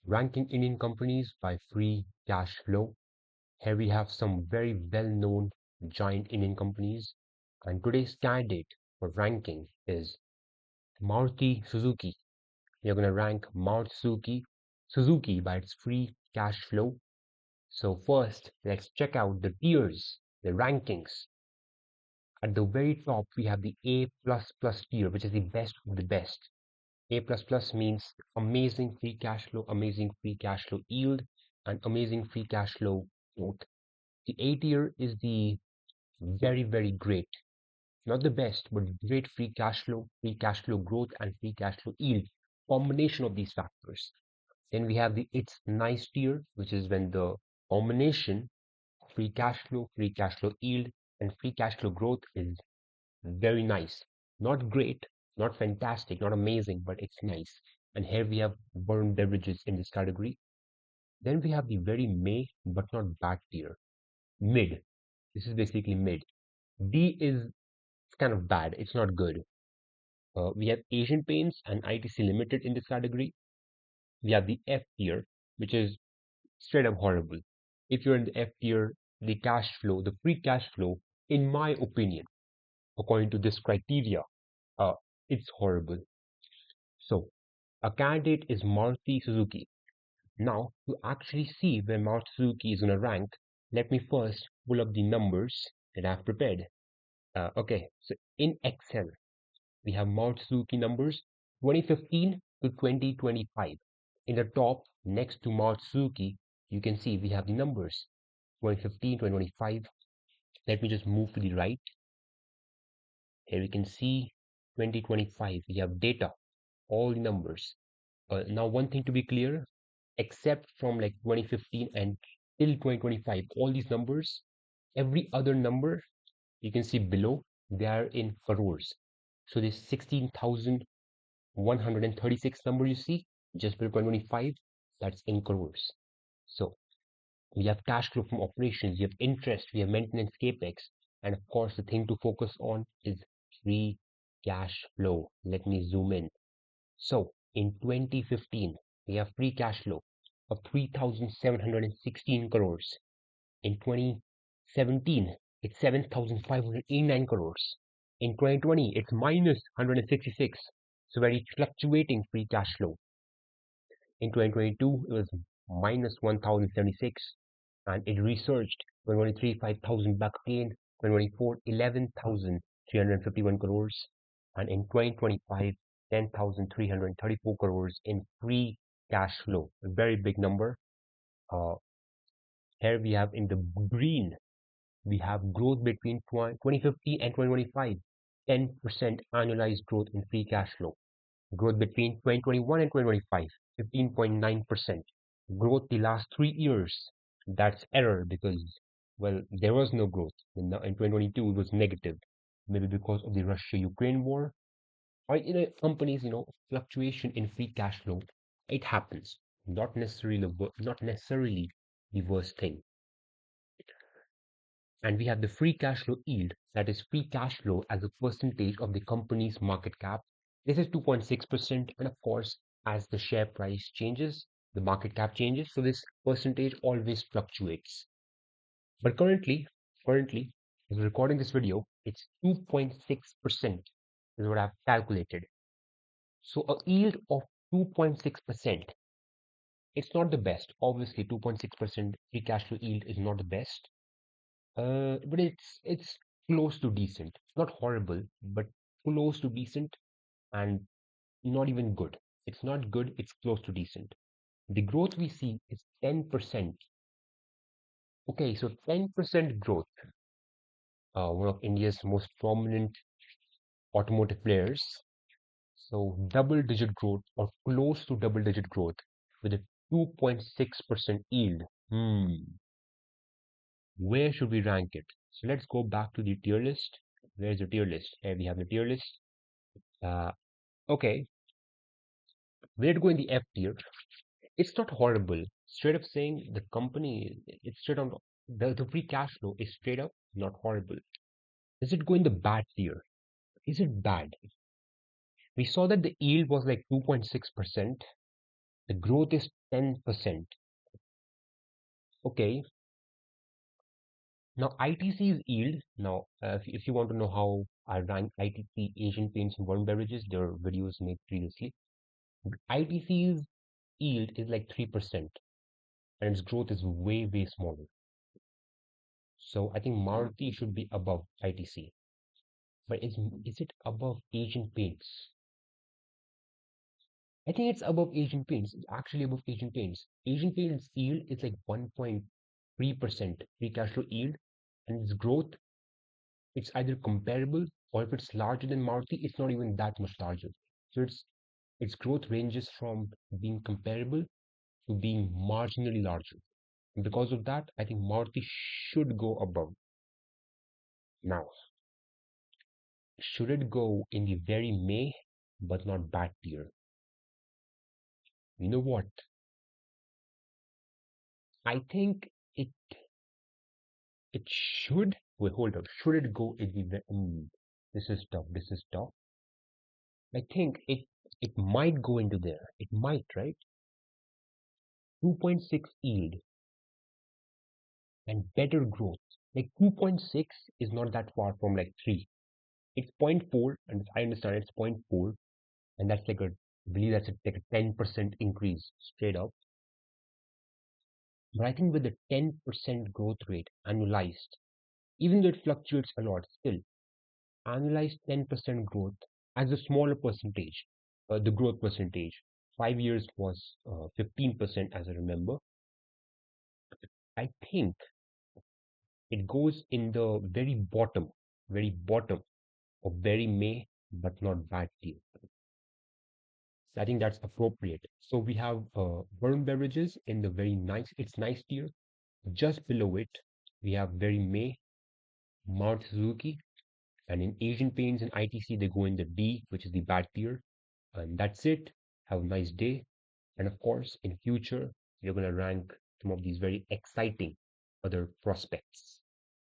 Ranking Indian companies by free cash flow. Here we have some very well-known giant Indian companies, and today's candidate for ranking is Maruti Suzuki. We are going to rank Maruti Suzuki by its free cash flow. So first, let's check out the tiers, the rankings. At the very top, we have the A++ tier, which is the best of the best. A++ means amazing free cash flow, amazing free cash flow yield, and amazing free cash flow growth. The A tier is the very, very great, not the best, but great free cash flow growth, and free cash flow yield. Combination of these factors. Then we have the it's nice tier, which is when the combination free cash flow yield, and free cash flow growth is very nice. Not great, not fantastic, not amazing, but it's nice. And here we have burned beverages in this category. Then we have the very may but not bad tier. Mid. This is basically mid. D is kind of bad. It's not good. We have Asian Paints and ITC Limited in this category. We have the F tier, which is straight up horrible. If you're in the F tier, the cash flow, the free cash flow, in my opinion, according to this criteria, uh, it's horrible. So, a candidate is Maruti Suzuki. Now, to actually see where Maruti Suzuki is going to rank, let me first pull up the numbers that I've prepared. Okay, so in Excel, we have Maruti Suzuki numbers 2015 to 2025. In the top, next to Maruti Suzuki, you can see we have the numbers 2015, 2025. Let me just move to the right. Here we can see 2025. We have data, all the numbers. Now, one thing to be clear, except from like 2015 and till 2025, all these numbers, every other number you can see below, they are in crores. So this 16,136 number you see just below 2025, that's in crores. So we have cash flow from operations, we have interest, we have maintenance capex, and of course the thing to focus on is free cash flow. Let me zoom in. So in 2015, we have free cash flow of 3,716 crores. In 2017, it's 7,589 crores. In 2020, it's minus 166. So very fluctuating free cash flow. In 2022, it was minus 1,076, and it resurged. 2023, 5,000 back again. 2024, 11,351 crores. And in 2025, 10,334 crores in free cash flow. A very big number. Uh, Here we have in the green, we have growth between 2050 and 2025, 10% annualized growth in free cash flow. Growth between 2021 and 2025, 15.9%. Growth the last 3 years, that's error because, well, there was no growth. In 2022, it was negative, maybe because of the Russia-Ukraine war. Or, companies, fluctuation in free cash flow, it happens. Not necessarily the worst thing. And we have the free cash flow yield, that is free cash flow as a percentage of the company's market cap. This is 2.6%, and of course, as the share price changes, the market cap changes, so this percentage always fluctuates. But currently, as we're recording this video, it's 2.6% is what I've calculated. So a yield of 2.6%, it's not the best. Obviously, 2.6% free cash flow yield is not the best. But it's close to decent. Not horrible, but close to decent, and not even good. It's not good, it's close to decent. The growth we see is 10%. Okay, so 10% growth. One of India's most prominent automotive players. So double digit growth or close to double digit growth with a 2.6% yield. Where should we rank it? So let's go back to the tier list. Where's the tier list? Here we have the tier list. Uh, okay, where to go in the F tier? It's not horrible. Straight up saying the company, it's straight on the free cash flow is straight up not horrible. Does it go in the bad tier? Is it bad? We saw that the yield was like 2.6%. The growth is 10%. Okay, now ITC's yield. Now, if you want to know how I rank ITC, Asian Paints, and warm beverages, there are videos made previously. ITC's yield is like 3%, and its growth is way, way smaller. So I think Maruti should be above ITC. But is it above Asian Paints? I think it's above Asian Paints. It's actually above Asian Paints. Asian Paints yield is like 1.3% free cash flow yield, and its growth, it's either comparable, or if it's larger than Maruti, it's not even that much larger. So its growth ranges from being comparable to being marginally larger. And because of that, I think Maruti should go above. Now, should it go in the very May but not bad tier? You know what? I think it should. Wait, hold up. Should it go in the this is tough. This is tough. I think it might go into there. It might, right? 2.6 yield and better growth. Like 2.6 is not that far from like 3. It's zero point 0.4, and I understand it's zero point 0.4, and that's like I believe that's like a 10% increase straight up. But I think with the 10% growth rate annualized, even though it fluctuates a lot, still annualized 10% growth as a smaller percentage, the growth percentage. 5 years was 15%, as I remember. I think it goes in the very bottom of very May, but not bad deal. I think that's appropriate. So we have Varun Beverages in the it's nice tier. Just below it, we have very May, Mount Suzuki, and in Asian Paints and ITC, they go in the D, which is the bad tier. And that's it. Have a nice day. And of course, in future, we're going to rank some of these very exciting other prospects.